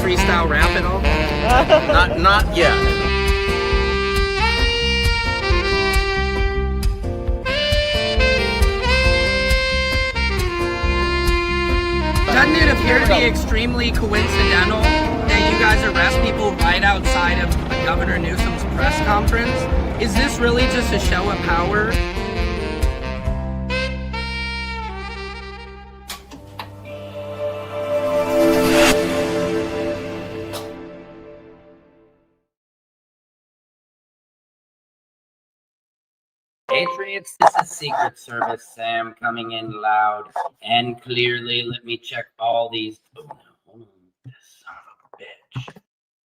freestyle rap at all? Not yet. Doesn't it appear to be extremely coincidental that you guys arrest people right outside of Governor Newsom's press conference? Is this really just a show of power? Patriots, this is Secret Service Sam coming in loud and clearly. Let me check all these. Oh no, hold on.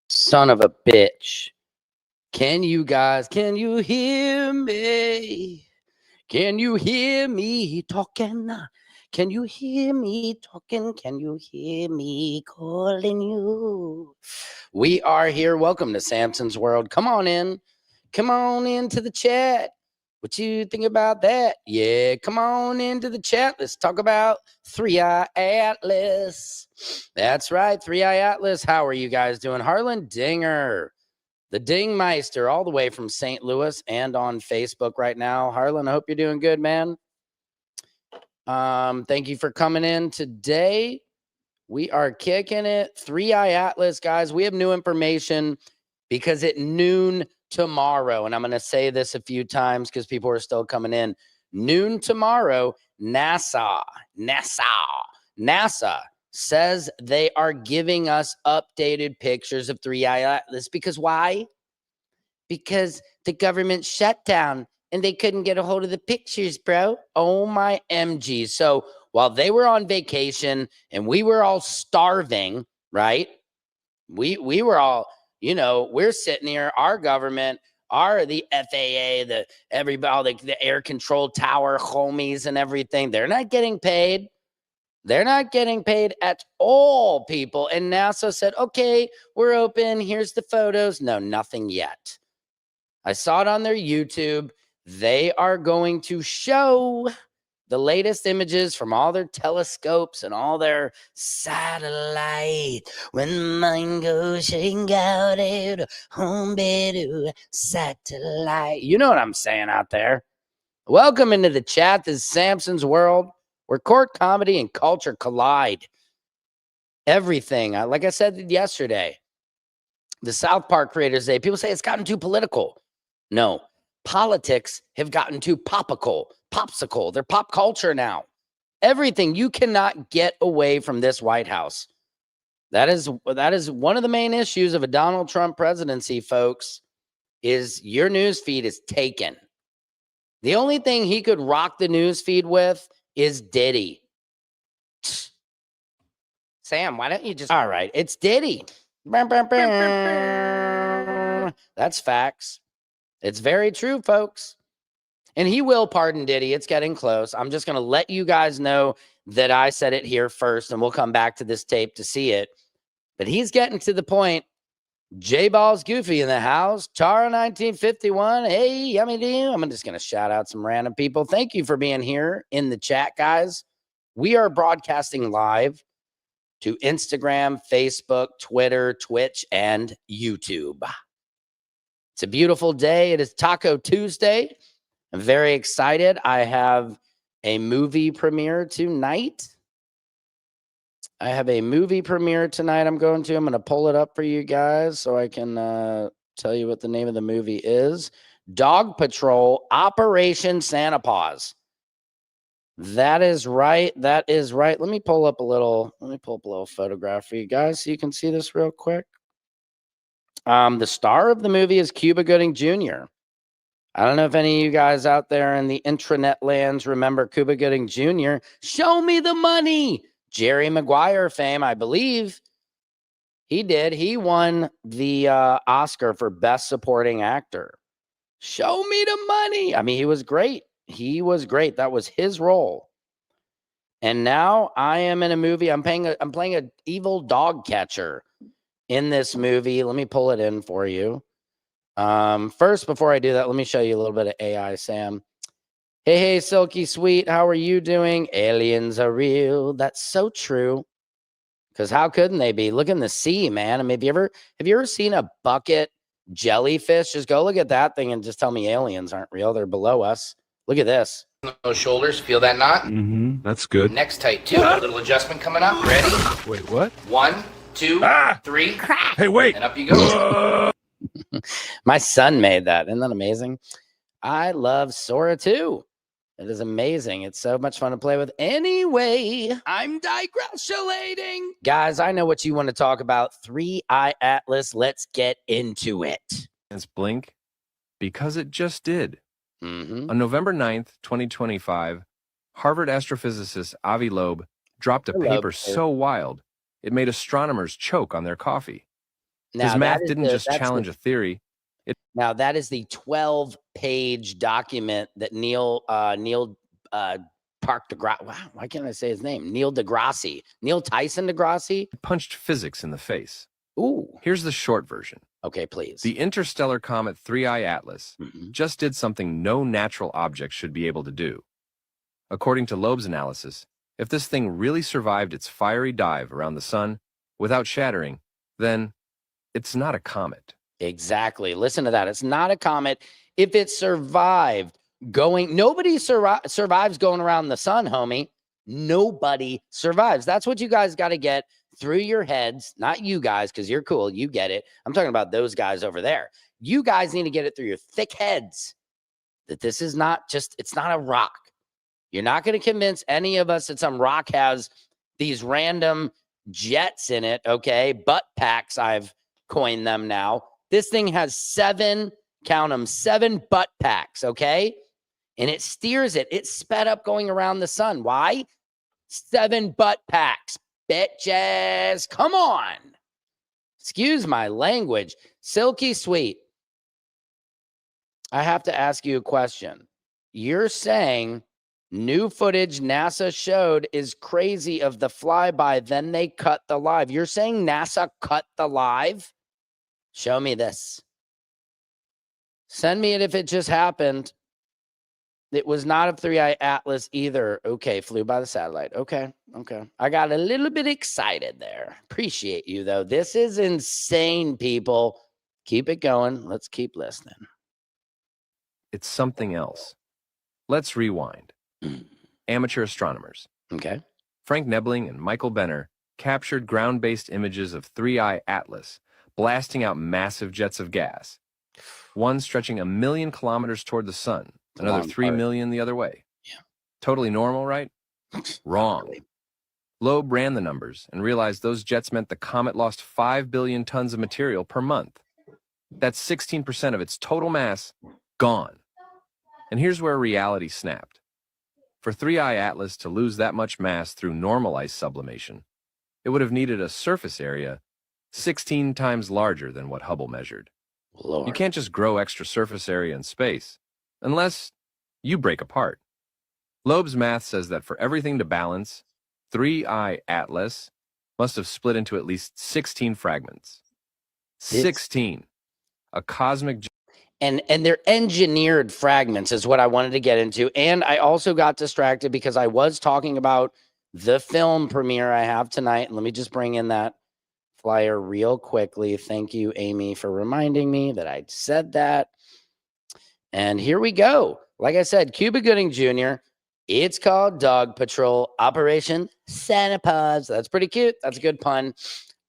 Son of a bitch. Can you hear me? Can you hear me talking? Can you hear me talking? Can you hear me calling you? We are here. Welcome to Samson's World. Come on in. Come on into the chat. What you think about that? Yeah, come on into the chat. Let's talk about 3i Atlas. That's right, 3i Atlas. How are you guys doing? Harlan Dinger, the Dingmeister, all the way from St. Louis and on Facebook right now. Harlan, I hope you're doing good, man. Thank you for coming in today. We are kicking it. 3i Atlas, guys. We have new information because at noon tomorrow, and I'm going to say this a few times because people are still coming in. Noon tomorrow, NASA says they are giving us updated pictures of 3i Atlas. Because why? Because the government shut down and they couldn't get a hold of the pictures, bro. Oh my MG. So while they were on vacation and we were all starving, right? We were all, you know, we're sitting here, our government, the FAA, everybody, the air control tower homies and everything, they're not getting paid. They're not getting paid at all, people. And NASA said, okay, we're open. Here's the photos. No, nothing yet. I saw it on their YouTube. They are going to show the latest images from all their telescopes and all their satellite. When mine goes shaking out home better satellite. You know what I'm saying out there. Welcome into the chat. This is Samson's World, where court, comedy, and culture collide. Everything. Like I said yesterday, the South Park Creators Day, people say it's gotten too political. No, politics have gotten too popsicle. They're pop culture now. Everything. You cannot get away from this White House. That is one of the main issues of a Donald Trump presidency, folks, is your news feed is taken. The only thing he could rock the news feed with is Diddy. Sam, why don't you just... All right, it's Diddy. That's facts. It's very true, folks. And he will pardon Diddy. It's getting close. I'm just going to let you guys know that I said it here first, and we'll come back to this tape to see it. But he's getting to the point. J-Ball's Goofy in the house. Tara 1951. Hey, yummy do. I'm just going to shout out some random people. Thank you for being here in the chat, guys. We are broadcasting live to Instagram, Facebook, Twitter, Twitch, and YouTube. It's a beautiful day. It is Taco Tuesday. I'm very excited. I have a movie premiere tonight. I'm going to pull it up for you guys so I can tell you what the name of the movie is. Dog Patrol Operation Santa Paws. That is right. Let me pull up a little photograph for you guys so you can see this real quick. The star of the movie is Cuba Gooding Jr. I don't know if any of you guys out there in the intranet lands remember Cuba Gooding Jr. Show me the money. Jerry Maguire fame, I believe. He did. He won the Oscar for Best Supporting Actor. Show me the money. I mean, he was great. That was his role. And now I am in a movie. I'm playing an evil dog catcher in this movie. Let me pull it in for you. First, before I do that, let me show you a little bit of AI, Sam. Hey, Silky Sweet, how are you doing? Aliens are real. That's so true. Because how couldn't they be? Look in the sea, man. I mean, have you ever seen a bucket jellyfish? Just go look at that thing and just tell me aliens aren't real. They're below us. Look at this. Those shoulders, feel that knot? Mm-hmm. That's good. Neck's tight too. A little adjustment coming up. Ready? Wait, what? 1, 2, 3. Hey, wait. And up you go. My son made that. Isn't that amazing? I love Sora too. It is amazing. It's so much fun to play with. Anyway, I'm digressulating. Guys, I know what you want to talk about. 3i Atlas. Let's get into it. It's blink because it just did. Mm-hmm. On November 9th, 2025, Harvard astrophysicist Avi Loeb dropped a paper so wild it made astronomers choke on their coffie. His math didn't just challenge a theory. Now, that is the 12-page document that Neil Park deGrasse. Wow, why can't I say his name? Neil Tyson deGrasse. Punched physics in the face. Ooh. Here's the short version. Okay, please. The interstellar comet 3i Atlas just did something no natural object should be able to do. According to Loeb's analysis, if this thing really survived its fiery dive around the sun without shattering, then it's not a comet. Exactly. Listen to that. It's not a comet. If it survived going, nobody survives going around the sun, homie. Nobody survives. That's what you guys got to get through your heads. Not you guys, because you're cool. You get it. I'm talking about those guys over there. You guys need to get it through your thick heads that this is not just, it's not a rock. You're not going to convince any of us that some rock has these random jets in it, okay? Butt packs, I've coined them now. This thing has 7, count them, 7 butt packs, okay? And it steers it. It's sped up going around the sun. Why? 7 butt packs, bitches. Come on. Excuse my language. Silky sweet. I have to ask you a question. You're saying new footage NASA showed is crazy of the flyby, then they cut the live. You're saying NASA cut the live? Show me this. Send me it if it just happened. It was not a 3i Atlas either. Okay, flew by the satellite. Okay. I got a little bit excited there. Appreciate you, though. This is insane, people. Keep it going. Let's keep listening. It's something else. Let's rewind. Amateur astronomers. Okay. Frank Nebling and Michael Benner captured ground-based images of 3i Atlas, blasting out massive jets of gas, one stretching 1 million kilometers toward the sun, another 3 million the other way. Yeah. Totally normal, right? Wrong. Loeb ran the numbers and realized those jets meant the comet lost 5 billion tons of material per month. That's 16% of its total mass gone. And here's where reality snapped. For 3i Atlas to lose that much mass through normal ice sublimation, it would have needed a surface area 16 times larger than what Hubble measured. Lord. You can't just grow extra surface area in space, unless you break apart. Loeb's math says that for everything to balance, 3i Atlas must have split into at least 16 fragments. 16. A cosmic... And they're engineered fragments is what I wanted to get into. And I also got distracted because I was talking about the film premiere I have tonight. And let me just bring in that flyer real quickly. Thank you, Amy, for reminding me that I said that. And here we go. Like I said, Cuba Gooding Jr., it's called Dog Patrol Operation Santa Paws. That's pretty cute. That's a good pun.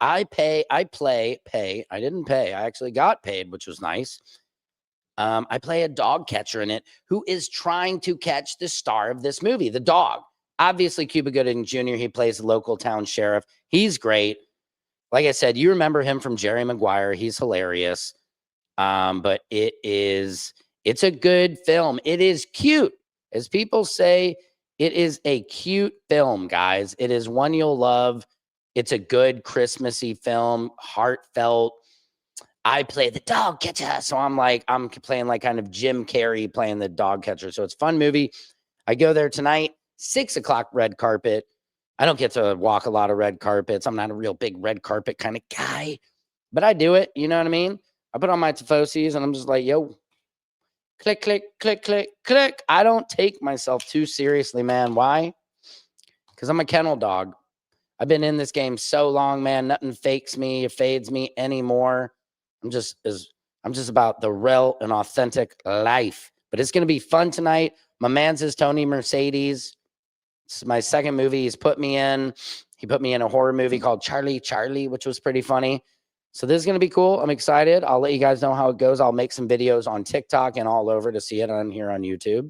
I didn't pay. I actually got paid, which was nice. I play a dog catcher in it who is trying to catch the star of this movie, the dog. Obviously, Cuba Gooding Jr., he plays the local town sheriff. He's great. Like I said, you remember him from Jerry Maguire. He's hilarious. But it's a good film. It is cute. As people say, it is a cute film, guys. It is one you'll love. It's a good Christmassy film, heartfelt. I play the dog catcher. So I'm playing like kind of Jim Carrey playing the dog catcher. So it's a fun movie. I go there tonight, 6 o'clock red carpet. I don't get to walk a lot of red carpets. I'm not a real big red carpet kind of guy, but I do it. You know what I mean? I put on my Tifosies and I'm just like, yo, click, click, click, click, click. I don't take myself too seriously, man. Why? Because I'm a kennel dog. I've been in this game so long, man. Nothing fakes me or fades me anymore. I'm just about the real and authentic life. But it's going to be fun tonight. My man's is Tony Mercedes. It's my second movie he's put me in. He put me in a horror movie called Charlie, which was pretty funny. So this is going to be cool. I'm excited. I'll let you guys know how it goes. I'll make some videos on TikTok and all over to see it on here on YouTube.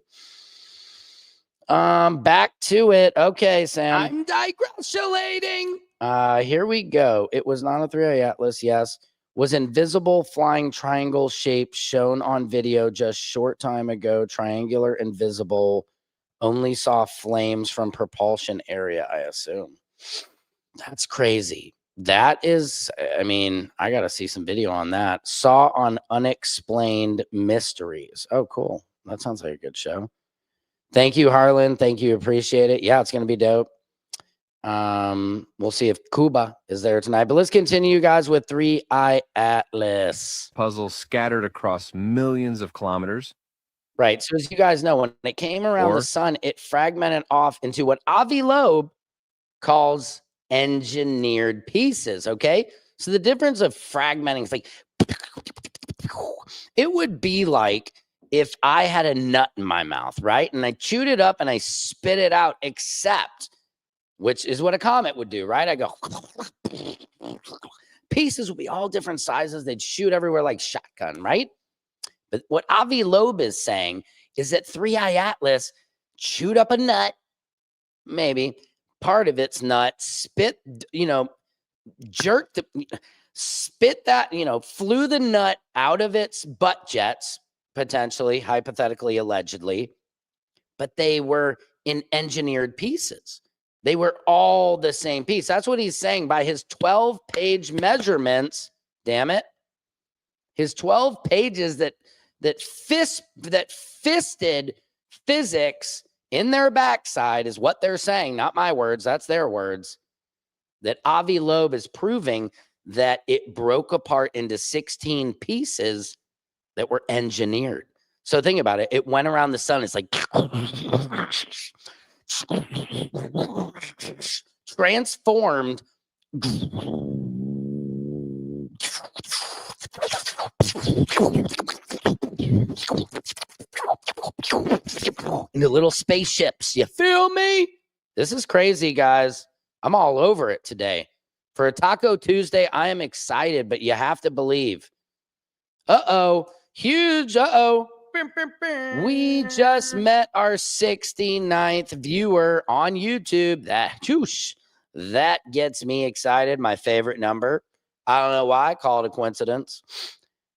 Back to it. Okay, Sam. I'm digressulating. Here we go. It was not a 3i Atlas, yes. Was invisible flying triangle shape shown on video just short time ago. Triangular invisible. Only saw flames from propulsion area, I assume. That's crazy. That is, I mean, I got to see some video on that. Saw on Unexplained Mysteries. Oh, cool. That sounds like a good show. Thank you, Harlan. Thank you. Appreciate it. Yeah, it's going to be dope. We'll see if Cuba is there tonight. But let's continue, guys, with 3i Atlas. Puzzles scattered across millions of kilometers. Right. So as you guys know, when it came around the sun, it fragmented off into what Avi Loeb calls engineered pieces. Okay. So the difference of fragmenting is like, it would be like if I had a nut in my mouth, right? And I chewed it up and I spit it out, except, which is what a comet would do, right? I go, pieces would be all different sizes. They'd shoot everywhere like shotgun, right? But what Avi Loeb is saying is that 3i Atlas chewed up a nut, maybe part of its nut, spit, jerked, spit that, flew the nut out of its butt jets, potentially, hypothetically, allegedly, but they were in engineered pieces. They were all the same piece. That's what he's saying by his 12-page measurements. Damn it. His 12 pages that fisted physics in their backside is what they're saying, not my words, that's their words, that Avi Loeb is proving that it broke apart into 16 pieces that were engineered. So think about it. It went around the sun. It's like transformed into little spaceships. You feel me? This is crazy, guys. I'm all over it today. For a Taco Tuesday, I am excited, but you have to believe. Uh-oh. Huge uh-oh. We just met our 69th viewer on YouTube. That gets me excited. My favorite number. I don't know why. I call it a coincidence.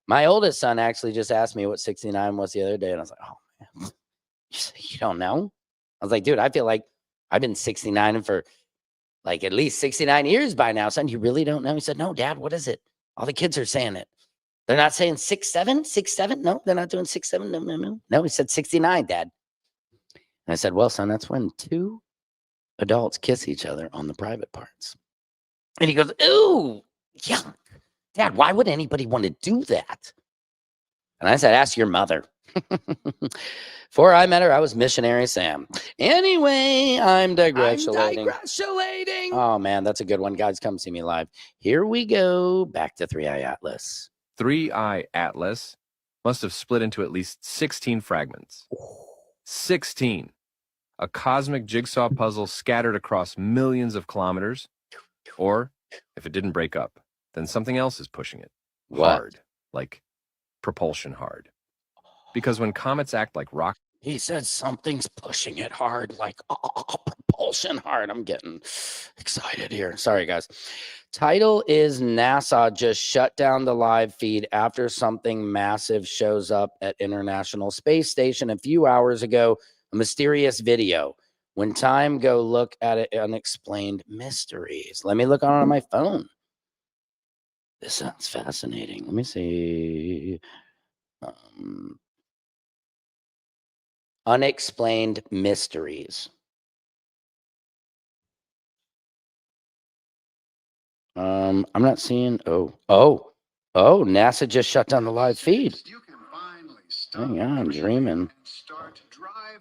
My oldest son actually just asked me what 69 was the other day, and I was like, oh, man. You don't know? I was like, dude, I feel like I've been 69 for like at least 69 years by now, son. You really don't know? He said, no, Dad, what is it? All the kids are saying it. They're not saying 6'7", 6'7". No, they're not doing 6'7". No. No, he said 69, Dad. And I said, well, son, that's when two adults kiss each other on the private parts. And he goes, ooh, yeah, Dad, why would anybody want to do that? And I said, ask your mother. Before I met her, I was missionary Sam. Anyway, I'm digressulating. Oh, man, that's a good one. Guys, come see me live. Here we go. Back to 3i Atlas. 3i Atlas must have split into at least 16 fragments. 16. A cosmic jigsaw puzzle scattered across millions of kilometers. Or, if it didn't break up, then something else is pushing it. What? Hard. Like propulsion hard. Because when comets act like rock... He said something's pushing it hard, like propulsion hard. I'm getting excited here. Sorry, guys. Title is NASA just shut down the live feed after something massive shows up at International Space Station a few hours ago. A mysterious video. When time, go look at it. Unexplained mysteries. Let me look on my phone. This sounds fascinating. Let me see. Unexplained mysteries. I'm not seeing. Oh, NASA just shut down the live feed. Hang on, I'm dreaming.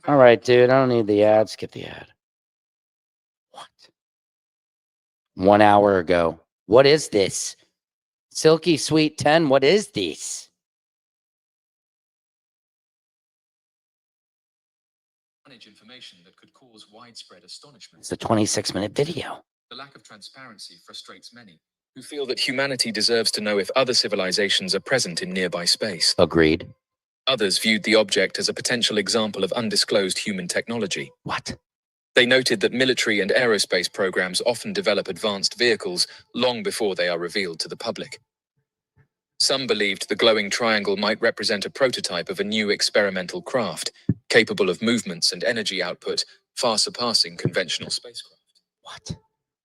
All right, dude, I don't need the ad. Skip the ad. What? 1 hour ago. What is this? Silky Sweet 10, what is this? Information that could cause widespread astonishment. It's a 26-minute video. The lack of transparency frustrates many who feel that humanity deserves to know if other civilizations are present in nearby space. Agreed. Others viewed the object as a potential example of undisclosed human technology. What? They noted that military and aerospace programs often develop advanced vehicles long before they are revealed to the public. Some believed the glowing triangle might represent a prototype of a new experimental craft, capable of movements and energy output far surpassing conventional spacecraft. What?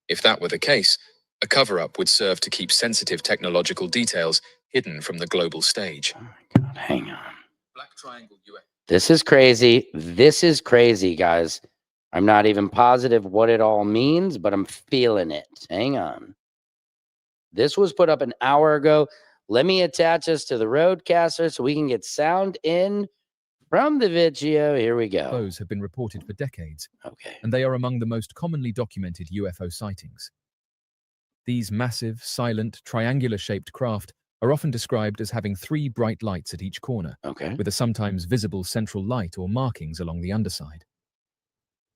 If that were the case, a cover-up would serve to keep sensitive technological details hidden from the global stage. Oh my God, hang on. Black Triangle US. This is crazy. This is crazy, guys. I'm not even positive what it all means, but I'm feeling it. Hang on. This was put up an hour ago. Let me attach this to the Roadcaster so we can get sound in from the video. Here we go. UFOs have been reported for decades, Okay. and they are among the most commonly documented UFO sightings. These massive, silent, triangular-shaped craft are often described as having 3 bright lights at each corner, Okay. with a sometimes visible central light or markings along the underside.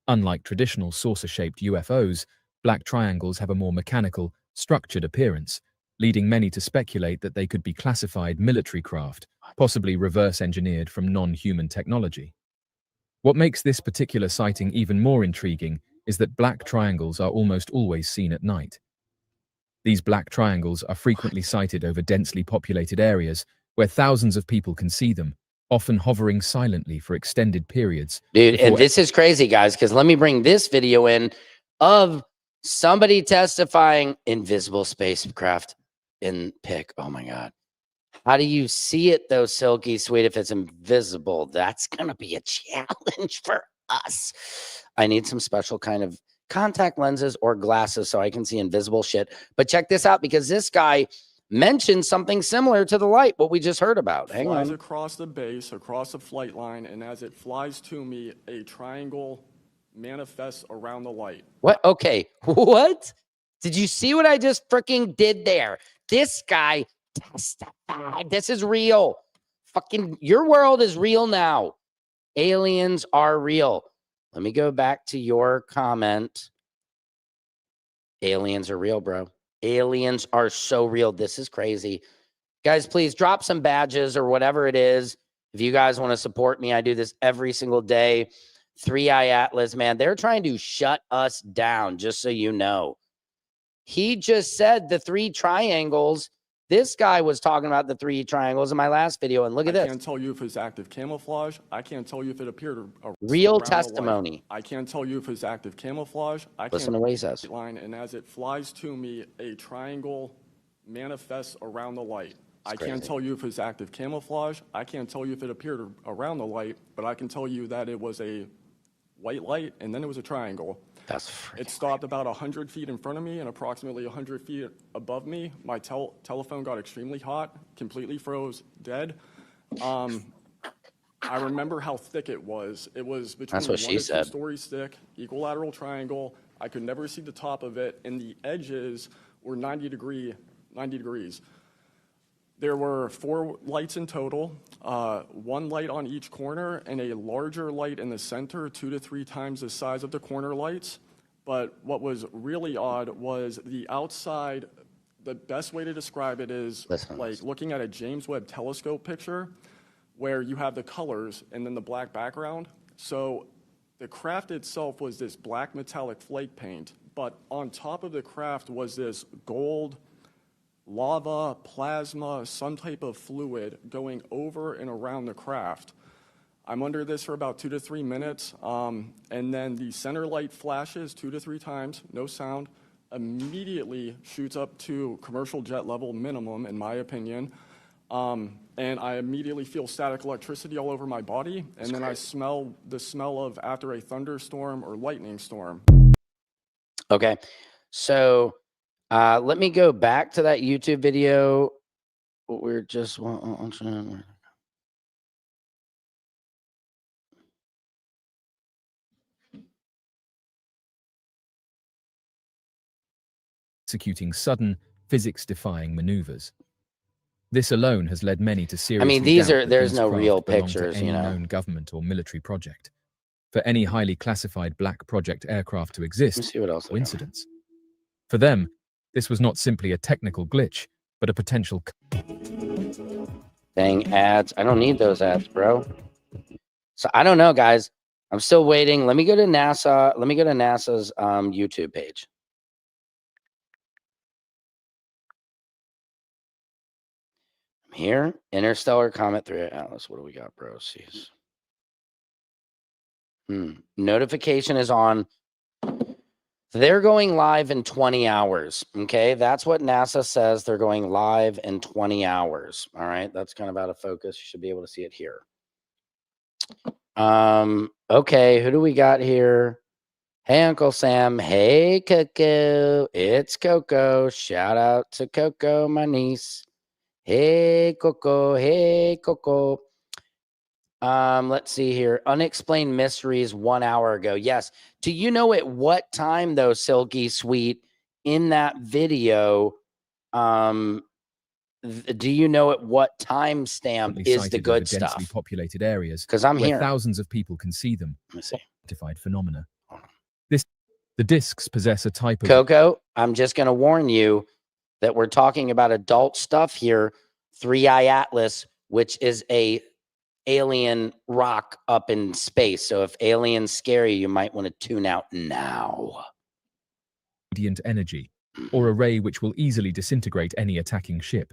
Unlike traditional saucer-shaped UFOs, black triangles have a more mechanical, structured appearance, leading many to speculate that they could be classified military craft, possibly reverse-engineered from non-human technology. What makes this particular sighting even more intriguing is that black triangles are almost always seen at night. These black triangles are frequently sighted over densely populated areas where thousands of people can see them, often hovering silently for extended periods. Dude, and before- this is crazy, guys, because let me bring this video in of somebody testifying invisible spacecraft in pic. Oh my God. How do you see it though, Silky Sweet, if it's invisible? That's going to be a challenge for us. I need some special kind of contact lenses or glasses so I can see invisible shit. But check this out, because this guy mentioned something similar to the light, what we just heard about. Hang Flies on. across the base, across the flight line, and as it flies to me, a triangle manifests around the light. What? Okay. What? Did you see what I just freaking did there? This guy testified. This is real. Fucking, your world is real now. Aliens are real. Let me go back to your comment. Aliens are real, bro. Aliens are so real. This is crazy. Guys, please drop some badges or whatever it is. If you guys want to support me, I do this every single day. 3i Atlas, man, they're trying to shut us down, just so you know. He just said the 3 triangles. This guy was talking about the 3 triangles in my last video, and look at I this. can't tell you if it's active camouflage. I can't tell you if it appeared Real around the light. testimony. I can't tell you if it's active camouflage. I Listen to can't what he says. line, and as it flies to me, a triangle manifests around the light. I can't crazy. tell you if it's active camouflage. I can't tell you if it appeared around the light, but I can tell you that it was a white light, and then it was a triangle. That's freaking It stopped about 100 feet in front of me and approximately 100 feet above me. My telephone got extremely hot, completely froze, dead. I remember how thick it was. It was between That's what 1 she to 2 said. stories thick, equilateral triangle. I could never see the top of it, and the edges were 90 degrees. There were 4 lights in total, 1 light on each corner and a larger light in the center, 2 to 3 times the size of the corner lights. But what was really odd was the outside. The best way to describe it is Listen. like looking at a James Webb telescope picture where you have the colors and then the black background. So the craft itself was this black metallic flake paint, but on top of the craft was this gold, lava, plasma, some type of fluid going over and around the craft. I'm under this for about 2 to 3 minutes, and then the center light flashes 2 to 3 times, no sound, immediately shoots up to commercial jet level minimum, in my opinion, and I immediately feel static electricity all over my body, and then I smell the smell of after a thunderstorm or lightning storm. Okay. So let me go back to that YouTube video. We're just watching. executing sudden, physics-defying maneuvers. This alone has led many to seriously there's no craft real belong pictures, to any you know. known government or military project. For any highly classified black project aircraft to exist, Let me see what else. coincidence. For them, this was not simply a technical glitch, but a potential. Dang ads. I don't need those ads, bro. So I don't know, guys. I'm still waiting. Let me go to NASA. Let me go to NASA's YouTube page. I'm here. Interstellar Comet 3 Atlas. What do we got, bro? Jeez. Notification is on. They're going live in 20 hours. Okay. That's what NASA says. They're going live in 20 hours. All right. That's kind of out of focus. You should be able to see it here. Okay. Who do we got here? Hey, Uncle Sam. Hey, Coco. It's Coco. Shout out to Coco, my niece. Hey, Coco. Hey, Coco. Let's see here. Unexplained mysteries 1 hour ago. Yes. Do you know at what time though, Silky Sweet, in that video? Do you know at what timestamp is the good stuff? Densely populated areas, because I'm where here. Thousands of people can see them. Let me see. Identified phenomena. The discs possess a type of Coco, I'm just going to warn you that we're talking about adult stuff here. 3i Atlas, which is a alien rock up in space. So if aliens scare you, you might want to tune out now. radiant energy, or a ray which will easily disintegrate any attacking ship.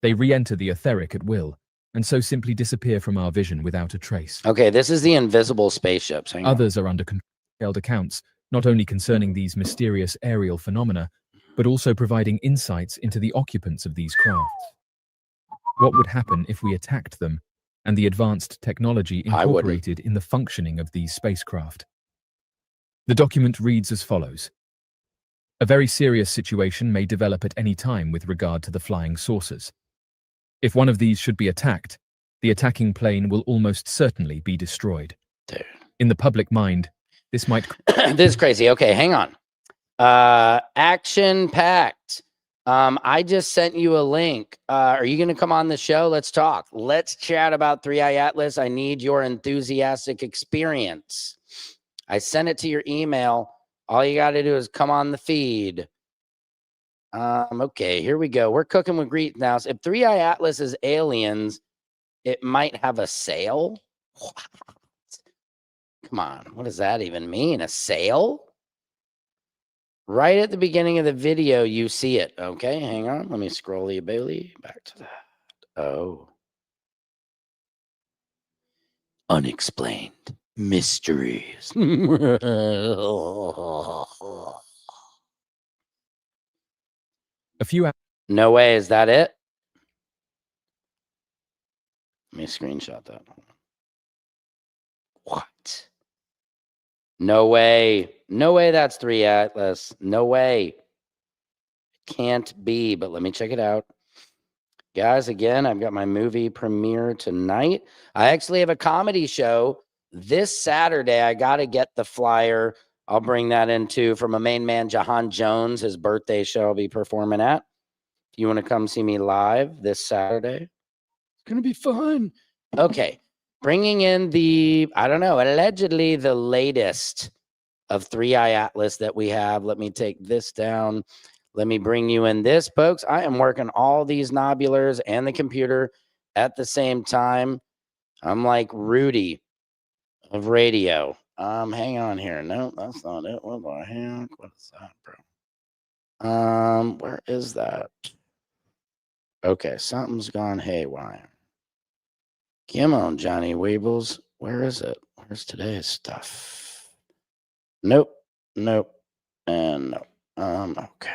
They re-enter the etheric at will, and so simply disappear from our vision without a trace. Okay, this is the invisible spaceships. Hang on. Others are under controlled accounts, not only concerning these mysterious aerial phenomena, but also providing insights into the occupants of these crafts. What would happen if we attacked them and the advanced technology incorporated in the functioning of these spacecraft? The document reads as follows. A very serious situation may develop at any time with regard to the flying saucers. If one of these should be attacked, the attacking plane will almost certainly be destroyed. Dude. In the public mind, this might... This is crazy. Okay, hang on. Action-packed. I just sent you a link. Are you going to come on the show? Let's talk. Let's chat about 3i Atlas. I need your enthusiastic experience. I sent it to your email. All you got to do is come on the feed. Okay, here we go. We're cooking with grease now. If 3i Atlas is aliens, it might have a sail. What? Come on. What does that even mean? A sail? Right at the beginning of the video, you see it. Okay, hang on. Let me scroll you, Bailey. Back to that. Oh. Unexplained mysteries. A few... No way. Is that it? Let me screenshot that. What? No way. No way that's 3 Atlas. No way. Can't be, but let me check it out. Guys, again, I've got my movie premiere tonight. I actually have a comedy show this Saturday. I got to get the flyer. I'll bring that in too for my main man, Jahan Jones. His birthday show I'll be performing at. If you want to come see me live this Saturday, it's going to be fun. Okay. Bringing in the, I don't know, allegedly the latest of 3i Atlas that we have. Let me take this down. Let me bring you in this, folks. I am working all these nobulars and the computer at the same time. I'm like Rudy of radio. Hang on here. No, that's not it. What the heck? What is that, bro? Where is that? Okay, something's gone haywire. Come on, Johnny Weebles. Where is it? Where's today's stuff? Nope. Nope. And nope. Okay.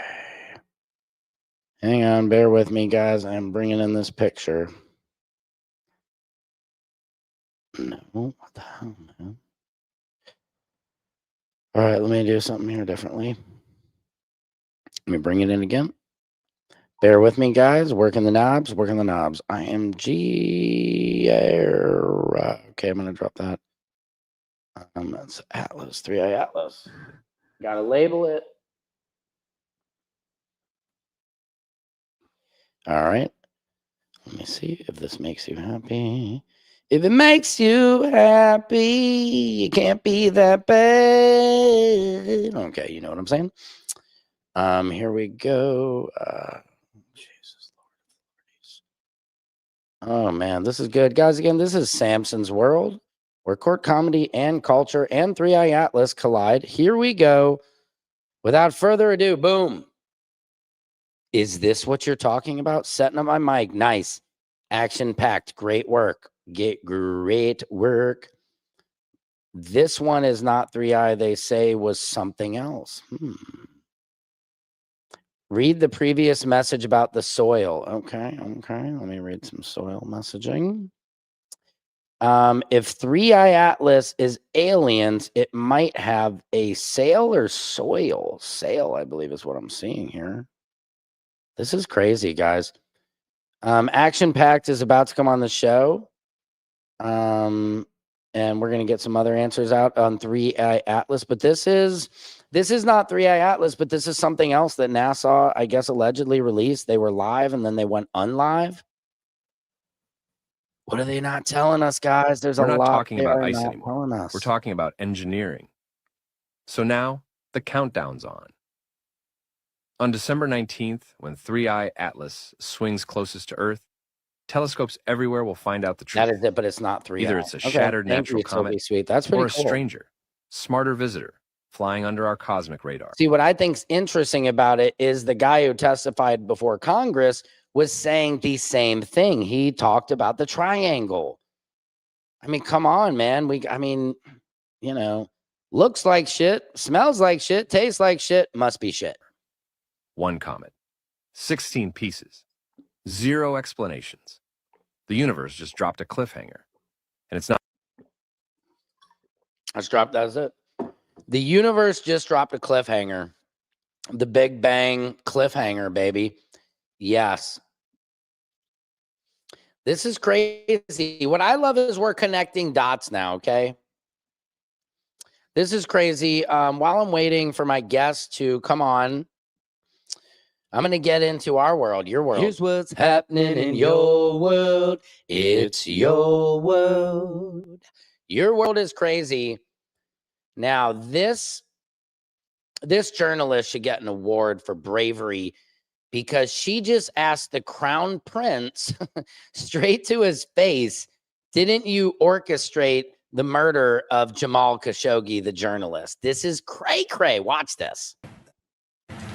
Hang on, bear with me, guys. I'm bringing in this picture. No, what the hell, man? All right, let me do something here differently. Let me bring it in again. Bear with me, guys. Working the knobs, working the knobs. IMG. Okay, I'm going to drop that. That's Atlas, 3i Atlas. Got to label it. All right. Let me see if this makes you happy. If it makes you happy, it can't be that bad. Okay, you know what I'm saying? Here we go. Jesus Lord. Oh man, this is good. Guys, again, this is Samson's World, where court comedy and culture and 3i Atlas collide. Here we go. Without further ado, boom. Is this what you're talking about? Setting up my mic. Nice. Action-packed. Great work. Great work. This one is not 3i. They say was something else. Read the previous message about the soil. Okay. Let me read some soil messaging. If 3i Atlas is aliens, it might have a sail or soil. Sail, I believe, is what I'm seeing here. This is crazy, guys. Action Packed is about to come on the show. And we're going to get some other answers out on 3i Atlas. But this is not 3i Atlas, but this is something else that NASA, I guess, allegedly released. They were live and then they went unlive. What are they not telling us, guys? There's We're a not lot talking they about are ice not anymore. telling us. We're talking about engineering. So now the countdown's on. On December 19th, when 3i Atlas swings closest to Earth, telescopes everywhere will find out the truth. That is it, but it's not 3i. Either it's a Okay, shattered thank natural you, comet Sophie Sweet. That's pretty or a cool. stranger, smarter visitor flying under our cosmic radar. See, what I think's interesting about it is the guy who testified before Congress was saying the same thing. He talked about the triangle. I mean, come on, man. Looks like shit, smells like shit, tastes like shit, must be shit. One comet, 16 pieces, 0 explanations. The universe just dropped a cliffhanger. And it's not. That's it. The universe just dropped a cliffhanger. The Big Bang cliffhanger, baby. Yes. This is crazy. What I love is we're connecting dots now, okay? This is crazy. While I'm waiting for my guests to come on, I'm going to get into our world, your world. Here's what's happening in your world. It's your world. Your world is crazy. Now, this journalist should get an award for bravery because she just asked the crown prince straight to his face, didn't you orchestrate the murder of Jamal Khashoggi, the journalist? This is cray-cray. Watch this.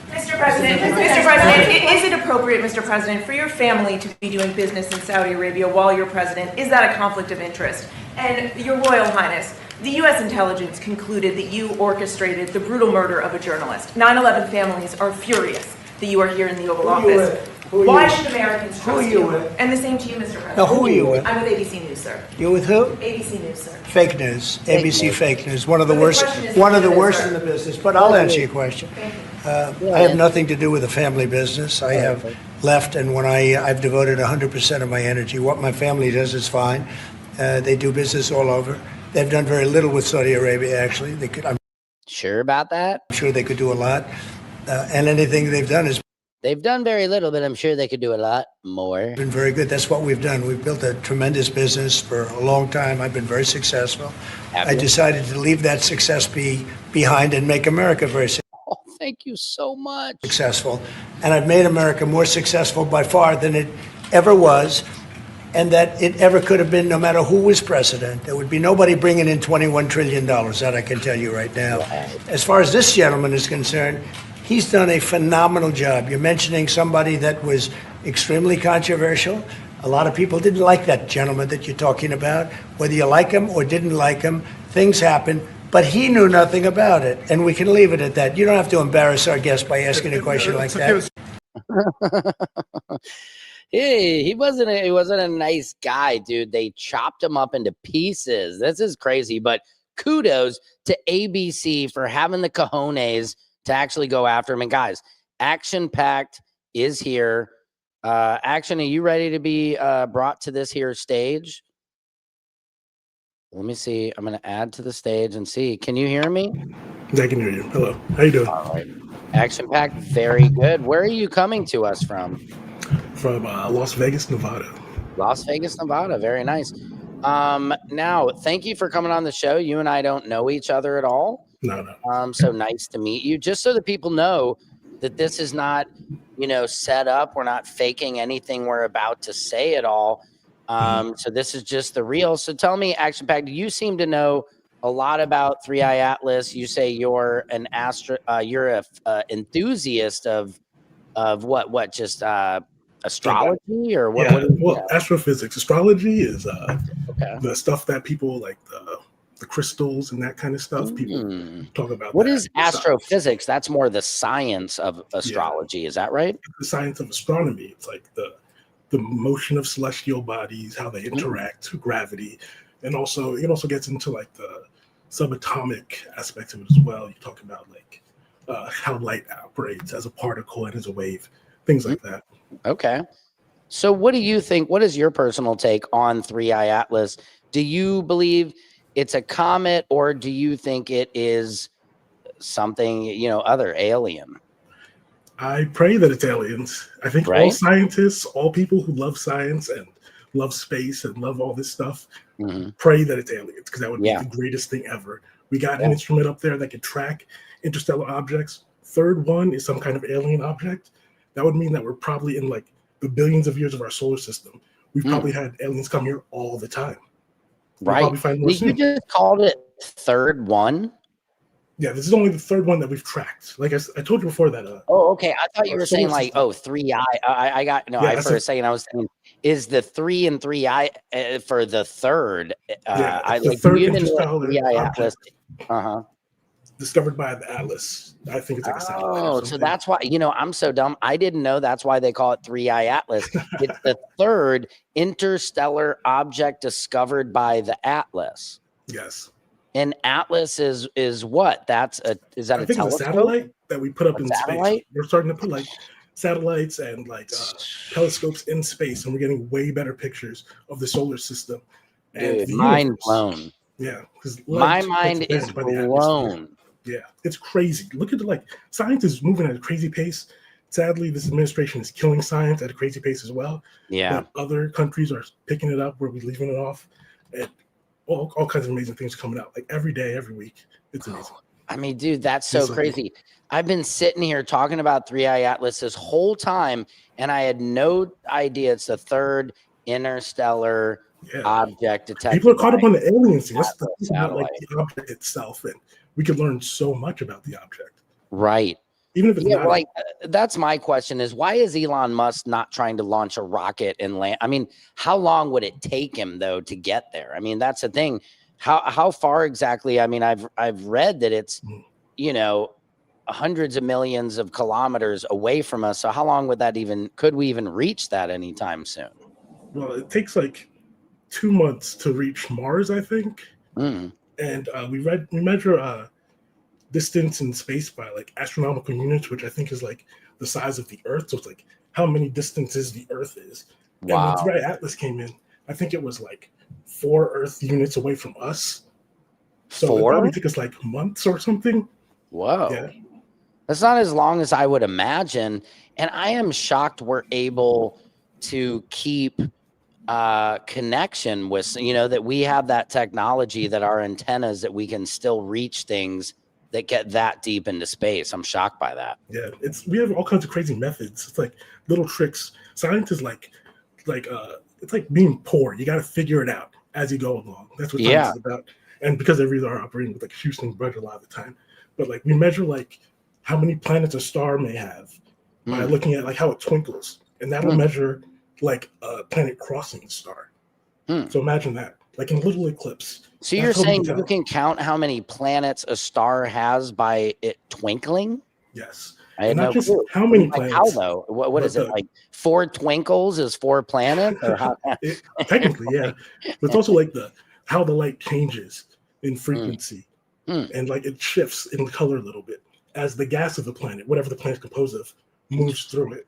Mr. President, is it appropriate, Mr. President, for your family to be doing business in Saudi Arabia while you're president? Is that a conflict of interest? And Your Royal Highness, the U.S. intelligence concluded that you orchestrated the brutal murder of a journalist. 9/11 families are furious that you are here in the Oval Office. Why should Americans trust you? And the same to you, Mr. President. Now, who are you with? I'm with ABC News, sir. You're with who? ABC News, sir. Fake news. ABC fake news. One of the But the worst. question is One of the legitimate, worst sir. in the business. But I'll answer your question. Thank you. I have nothing to do with the family business. I have left, and when I've devoted 100% of my energy. What my family does is fine. They do business all over. They've done very little with Saudi Arabia. Actually, I'm Sure about that? sure they could do a lot. And anything they've done has They've done very little, but I'm sure they could do a lot more. been very good. That's what we've done. We've built a tremendous business for a long time. I've been very successful. Have I you? decided to leave that success behind and make America very Oh, thank you so much. successful. And I've made America more successful by far than it ever was, and that it ever could have been, no matter who was president. There would be nobody bringing in $21 trillion, that I can tell you right now. As far as this gentleman is concerned, he's done a phenomenal job. You're mentioning somebody that was extremely controversial. A lot of people didn't like that gentleman that you're talking about. Whether you like him or didn't like him, things happen. But he knew nothing about it, and we can leave it at that. You don't have to embarrass our guest by asking a question like that. Hey, he wasn't a nice guy, dude. They chopped him up into pieces. This is crazy, but kudos to ABC for having the cojones to actually go after him. And guys, Action Packed is here. Action, are you ready to be brought to this here stage? Let me see. I'm going to add to the stage and see. Can you hear me? I can hear you. Hello. How you doing? All right. Action Packed, very good. Where are you coming to us from? From Las Vegas, Nevada. Las Vegas, Nevada. Very nice. Now, thank you for coming on the show. You and I don't know each other at all. No. So nice to meet you. Just so that people know that this is not, set up. We're not faking anything we're about to say at all. So this is just the real. So tell me, Action Pack, you seem to know a lot about Three Eye Atlas. You say you're an you're a enthusiast of what just astrology or what? Yeah, What do you, well, astrophysics. Astrology is okay. the stuff that people like the crystals and that kind of stuff. People talk about. What that is astrophysics? That's more the science of astrology. Is that right? The science of astronomy. It's like the motion of celestial bodies, how they interact, gravity, and also it also gets into like the subatomic aspects of it as well. You talk about like how light operates as a particle and as a wave, things like that. Okay. So what do you think? What is your personal take on Three Eye Atlas? Do you believe it's a comet, or do you think it is something, other alien? I pray that it's aliens. I think all scientists, all people who love science and love space and love all this stuff, pray that it's aliens, because that would be the greatest thing ever. We got an instrument up there that can track interstellar objects. Third one is some kind of alien object. That would mean that we're probably in like the billions of years of our solar system. We've probably had aliens come here all the time. Right. You just called it third one? Yeah, this is only the third one that we've tracked. Like I told you before that. Oh, okay. I thought you were saying like, Three Eye. I got no. For a second I was saying, is the 3 and 3 Eye for the third? I like third interstellar Three Eye Atlas. Discovered by the Atlas. I think it's like a satellite. Oh, so that's why, I'm so dumb. I didn't know that's why they call it Three Eye Atlas. It's the third interstellar object discovered by the Atlas. Yes. And Atlas is what? Is that I a think telescope? It's a satellite that we put up in space. We're starting to put like satellites and like telescopes in space, and we're getting way better pictures of the solar system. And Dude, mind blown. Yeah, because my mind is blown. Yeah, it's crazy. Look at science is moving at a crazy pace. Sadly, this administration is killing science at a crazy pace as well. Yeah. But other countries are picking it up where we're leaving it off. And all kinds of amazing things coming out, like every day, every week. It's amazing. I mean, dude, that's so crazy. I've been sitting here talking about Three Eye Atlas this whole time, and I had no idea it's the third interstellar object detected. People are caught up on the alien scene. That's the thing about the object itself, and we could learn so much about the object. Right. Even if it's not that's my question is, why is Elon Musk not trying to launch a rocket and land? I mean, how long would it take him though to get there? I mean, that's the thing. How far exactly? I mean, I've read that it's, hundreds of millions of kilometers away from us. So how long would that could we even reach that anytime soon? Well, it takes like 2 months to reach Mars, I think. And we measure distance in space by like astronomical units, which I think is like the size of the Earth. So it's like how many distances the Earth is. Wow. And when Three Eye Atlas came in, I think it was like 4 Earth units away from us. So it probably took us like months or something. Whoa. Yeah. That's not as long as I would imagine. And I am shocked we're able to keep connection with, that we have that technology, that our antennas, that we can still reach things that get that deep into space. I'm shocked by that. Yeah, we have all kinds of crazy methods. It's like little tricks. Science is like it's like being poor. You got to figure it out as you go along. That's what science is about. And because they really are operating with like a shoestring budget a lot of the time, but like we measure like how many planets a star may have by looking at like how it twinkles, and that'll measure like a planet crossing the star. So imagine that, like in a little eclipse. So you're saying you can count how many planets a star has by it twinkling? Yes. I had no just clue. How many planets? How though? What is it like? 4 twinkles is 4 planets, or how? Technically, yeah. But it's also like how the light changes in frequency, and like it shifts in color a little bit as the gas of the planet, whatever the planet's composed of, moves through it.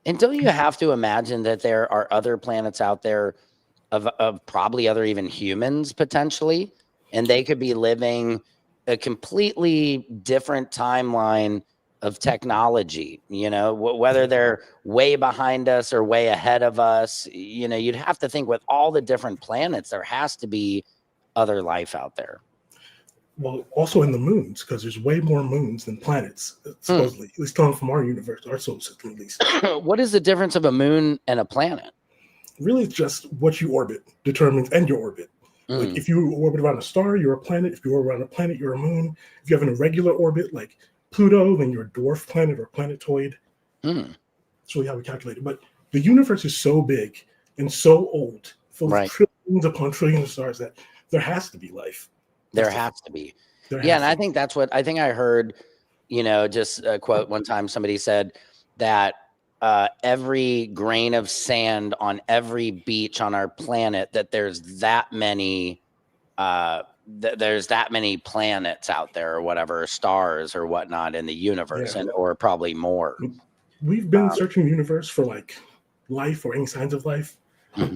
And don't you have to imagine that there are other planets out there of probably other even humans potentially, and they could be living a completely different timeline of technology, whether they're way behind us or way ahead of us. You'd have to think with all the different planets, there has to be other life out there. Well, also in the moons, because there's way more moons than planets, supposedly, at least coming from our universe, our solar system, at least. What is the difference of a moon and a planet? Really, it's just what you orbit determines, and your orbit. Like if you orbit around a star, you're a planet. If you orbit around a planet, you're a moon. If you have an irregular orbit, like Pluto, then you're a dwarf planet or planetoid. That's really how we calculate it. But the universe is so big and so old, full of trillions upon trillions of stars, that there has to be life. There has to be. And I think that's what I heard, just a quote one time. Somebody said that every grain of sand on every beach on our planet, that there's that many there's that many planets out there or whatever, stars or whatnot in the universe, or probably more. We've been searching the universe for like life or any signs of life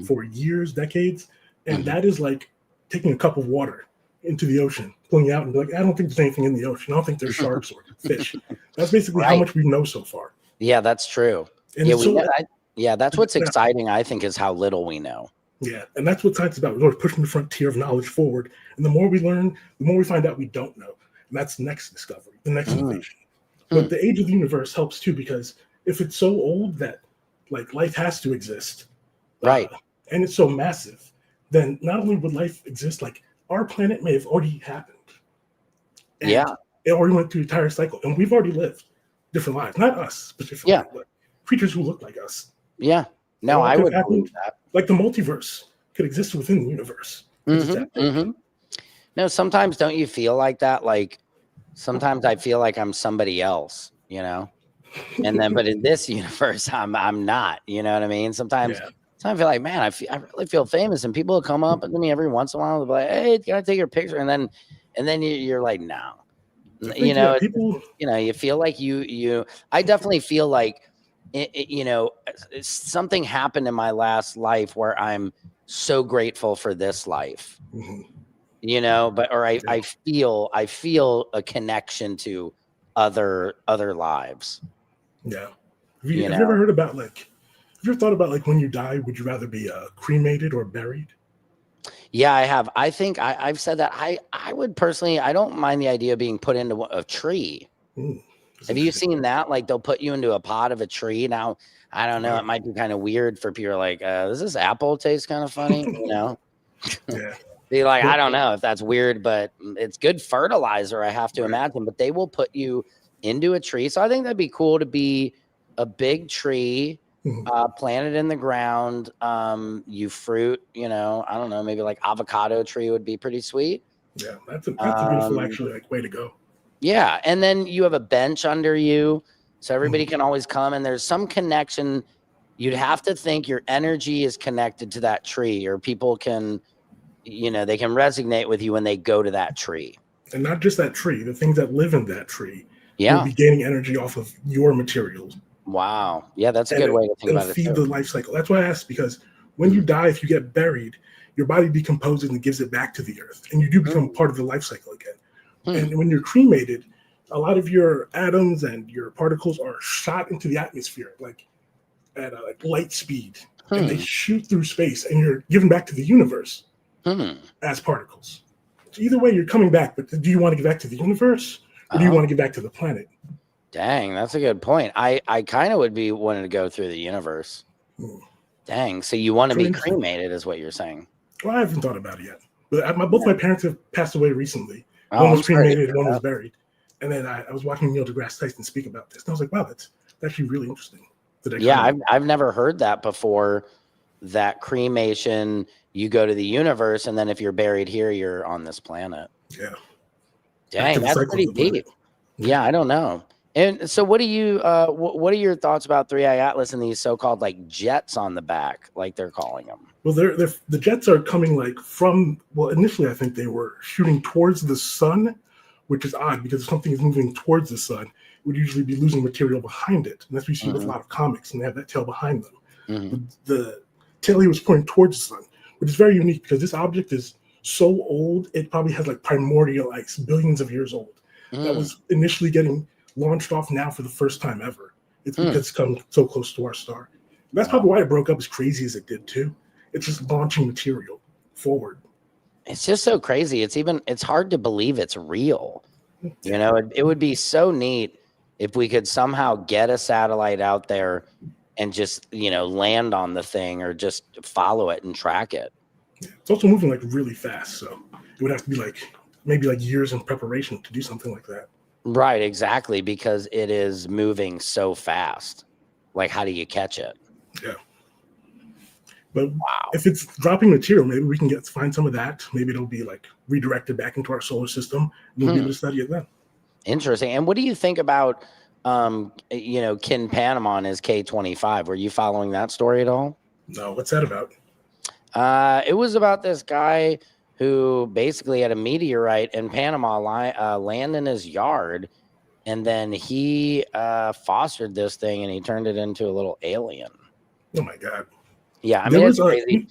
for years, decades, and that is like taking a cup of water into the ocean, pulling it out and be like, I don't think there's anything in the ocean. I don't think there's sharks or fish. That's basically how much we know so far. Yeah, that's true. And that's what's exciting, I think, is how little we know. Yeah, and that's what science is about. We're pushing the frontier of knowledge forward. And the more we learn, the more we find out we don't know. And that's the next discovery, the next innovation. But the age of the universe helps too, because if it's so old that like life has to exist, and it's so massive, then not only would life exist, like our planet may have already happened. And it already went through the entire cycle, and we've already lived different lives. Not us specifically, but creatures who look like us. Yeah. No, I would believe that. Like the multiverse could exist within the universe. No, sometimes don't you feel like that? Like sometimes I feel like I'm somebody else, and then, but in this universe, I'm not, you know what I mean? Sometimes I feel like, man, I really feel famous, and people will come up to me every once in a while. They'll be like, hey, can I take your picture? And then you're like, no, people, you feel like I definitely feel like, something happened in my last life where I'm so grateful for this life, I feel a connection to other lives. Yeah. Have you ever heard about have you ever thought about like when you die, would you rather be cremated or buried? Yeah, I have. I think I've said that I would personally, I don't mind the idea of being put into a tree. Have you seen that? Like they'll put you into a pod of a tree. Now, I don't know. It might be kind of weird for people like, does this apple taste kind of funny? Be like, I don't know if that's weird, but it's good fertilizer, I have to imagine. But they will put you into a tree. So I think that'd be cool to be a big tree, planted in the ground. You fruit, I don't know, maybe like avocado tree would be pretty sweet. Yeah, that's a beautiful, actually, like way to go. Yeah, and then you have a bench under you, so everybody can always come, and there's some connection. You'd have to think your energy is connected to that tree, or people can, they can resonate with you when they go to that tree. And not just that tree, the things that live in that tree will be gaining energy off of your materials. Wow. Yeah, that's a good way to think about it. Feed the life cycle. That's why I asked, because when you die, if you get buried, your body decomposes and gives it back to the earth, and you do become part of the life cycle again. And when you're cremated, a lot of your atoms and your particles are shot into the atmosphere, like at light speed, and they shoot through space, and you're given back to the universe as particles. So either way, you're coming back. But do you want to get back to the universe, or do you want to get back to the planet? Dang, that's a good point. I kind of would be wanting to go through the universe. Dang, so you want to be cremated, is what you're saying? Well, I haven't thought about it yet. But both my parents have passed away recently. One was cremated, one was buried. And then I was watching Neil deGrasse Tyson speak about this. And I was like, wow, that's actually really interesting. Yeah, I've never heard that before, that cremation, you go to the universe, and then if you're buried here, you're on this planet. Yeah. Dang, that's pretty deep. Yeah, I don't know. And so what do you what are your thoughts about 3i Atlas and these so-called like jets on the back, like they're calling them? Well, the jets are coming like from, initially I think they were shooting towards the sun, which is odd because if something is moving towards the sun, it would usually be losing material behind it. And that's what you see with a lot of comics, and they have that tail behind them. The tail he was pointing towards the sun, which is very unique because this object is so old, it probably has like primordial ice, billions of years old. That was initially getting launched off now for the first time ever. It's because it's come so close to our star. And that's probably why it broke up as crazy as it did too. It's just launching material forward. It's just so crazy. It's hard to believe it's real. You know, it would be so neat if we could somehow get a satellite out there and just, you know, land on the thing or just follow it and track it. Yeah. It's also moving like really fast. So it would have to be like maybe like years in preparation to do something like that. Right, exactly, because it is moving so fast. Like, how do you catch it? Yeah. But if it's dropping material, maybe we can find some of that. Maybe it'll be like redirected back into our solar system. And we'll be able to study it then. Interesting. And what do you think about, you know, Kin Panama and his K-25? Were you following that story at all? No, what's that about? It was about this guy who basically had a meteorite in Panama land in his yard, and then he fostered this thing and he turned it into a little alien. Oh my God. Yeah, I mean, it's crazy.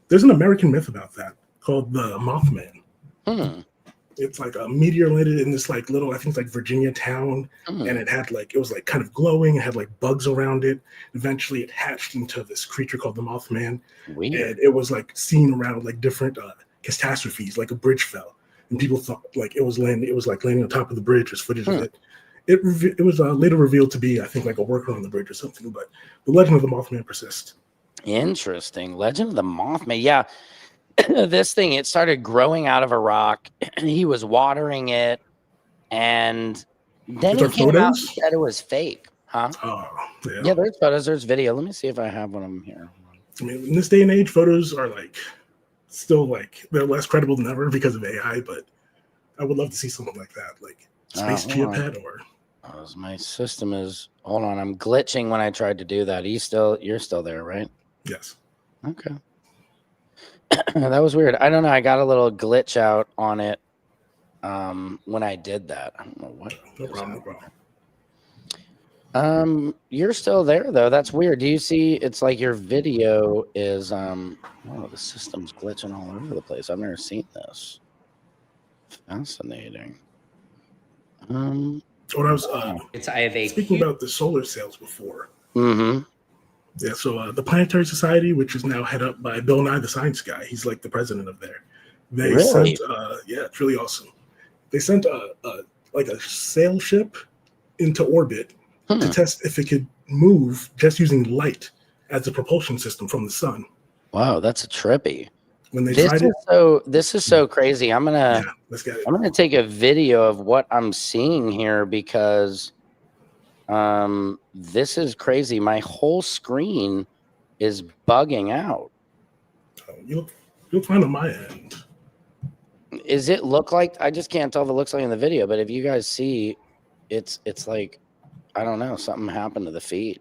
There's an American myth about that called the Mothman. It's like a meteor landed in this like little, I think it's like Virginia town, and it had like, it was like kind of glowing, it had like bugs around it. Eventually it hatched into this creature called the Mothman. Weird. And it was like seen around like different catastrophes, like a bridge fell, and people thought like it was like landing on top of the bridge. There's footage of it. It was later revealed to be, I think, like a worker on the bridge or something, but the legend of the Mothman persists. Interesting. Legend of the Mothman. Yeah. This thing, it started growing out of a rock. He was watering it, and then he came out and said it was fake. Huh? Oh, yeah, there's photos, there's video. Let me see if I have one of them here. I mean, in this day and age, photos are like still like they're less credible than ever because of AI, but I would love to see something like that, like Space Chia Pet or my system is, hold on, I'm glitching when I tried to do that. You're still there, right? Yes. Okay. That was weird. I don't know. I got a little glitch out on it when I did that. I don't know what. No problem. You're still there though. That's weird. Do you see? It's like your video is. Oh, the system's glitching all over the place. I've never seen this. Fascinating. What I was speaking about the solar sails before. Yeah, so the Planetary Society, which is now head up by Bill Nye the Science Guy, he's like the president of there. They sent, yeah, it's really awesome. They sent like a sail ship into orbit to test if it could move just using light as a propulsion system from the sun. Wow, that's a trippy. When they this is so crazy. I'm gonna take a video of what I'm seeing here because this is crazy. My whole screen is bugging out. You'll find on my end. Is it look like, I just can't tell if it looks like in the video, but if you guys see, it's like, I don't know, something happened to the feed.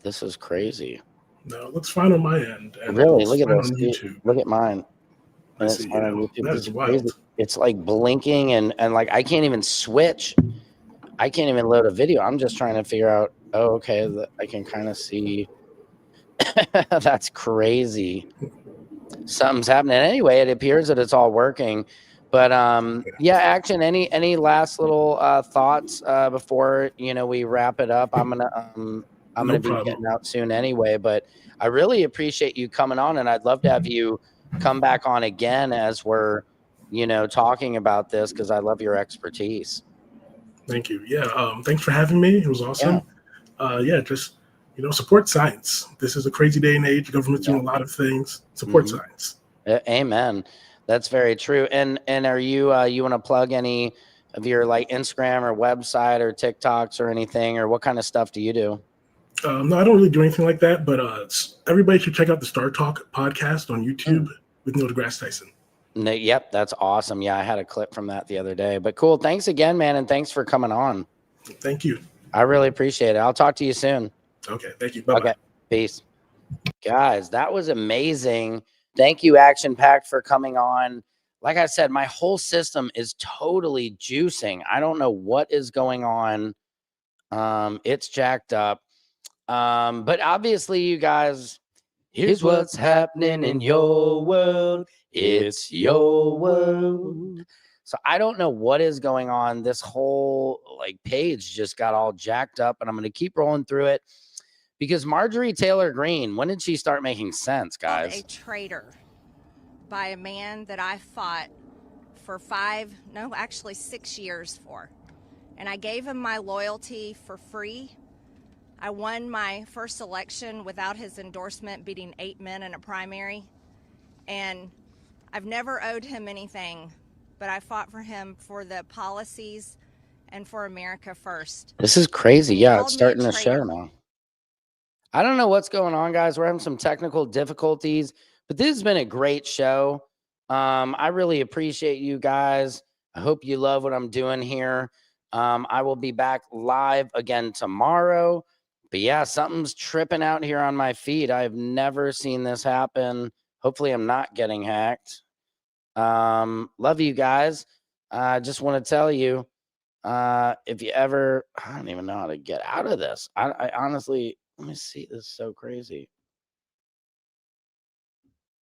This is crazy. No, it looks fine on my end. And really, look at this. On YouTube. Look at mine. And it's fine on YouTube. That's wild. It's like blinking and like I can't even switch. I can't even load a video. I'm just trying to figure out, oh, okay, I can kind of see. That's crazy. Something's happening. Anyway, it appears that it's all working. But yeah, Action, any last little thoughts before, you know, we wrap it up? I'm gonna be getting out soon anyway, but I really appreciate you coming on, and I'd love to have you come back on again as we're, you know, talking about this because I love your expertise. Thank you. Yeah. Thanks for having me. It was awesome. Yeah. Just, you know, support science. This is a crazy day and age. The government's doing a lot of things. Support science. Amen. That's very true. And are you you want to plug any of your like Instagram or website or TikToks or anything, or what kind of stuff do you do? No, I don't really do anything like that, but everybody should check out the Star Talk podcast on YouTube with Neil deGrasse Tyson. Yep, that's awesome. Yeah, I had a clip from that the other day. But cool. Thanks again, man, and thanks for coming on. Thank you. I really appreciate it. I'll talk to you soon. Okay, thank you. Bye-bye. Okay, peace. Guys, that was amazing. Thank you, Action Pack, for coming on. Like I said, my whole system is totally juicing. I don't know what is going on. It's jacked up. But obviously, you guys, here's what's happening in your world. It's your world. So I don't know what is going on. This whole like page just got all jacked up, and I'm going to keep rolling through it because Marjorie Taylor Greene, when did she start making sense, guys? A traitor by a man that I fought for 6 years for. And I gave him my loyalty for free. I won my first election without his endorsement, beating 8 men in a primary. And I've never owed him anything, but I fought for him for the policies and for America first. This is crazy. Yeah, called it's me a starting to show traitor. now. I don't know what's going on, guys. We're having some technical difficulties, but this has been a great show. I really appreciate you guys. I hope you love what I'm doing here. I will be back live again tomorrow. But yeah, something's tripping out here on my feed. I've never seen this happen. Hopefully I'm not getting hacked. Love you guys. I just want to tell you, if you ever, I don't even know how to get out of this. I honestly, let me see. This is so crazy.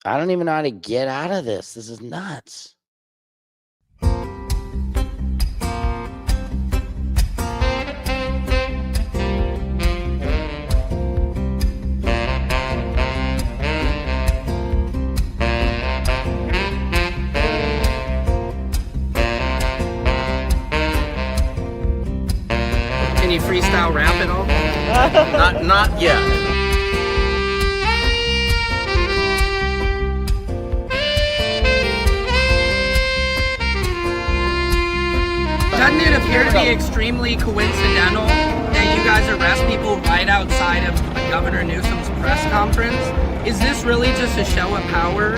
I don't even know how to get out of this. This is nuts. Can you freestyle rap at all? Not yet. Doesn't it appear to be extremely coincidental that you guys arrest people right outside of Governor Newsom's press conference? Is this really just a show of power?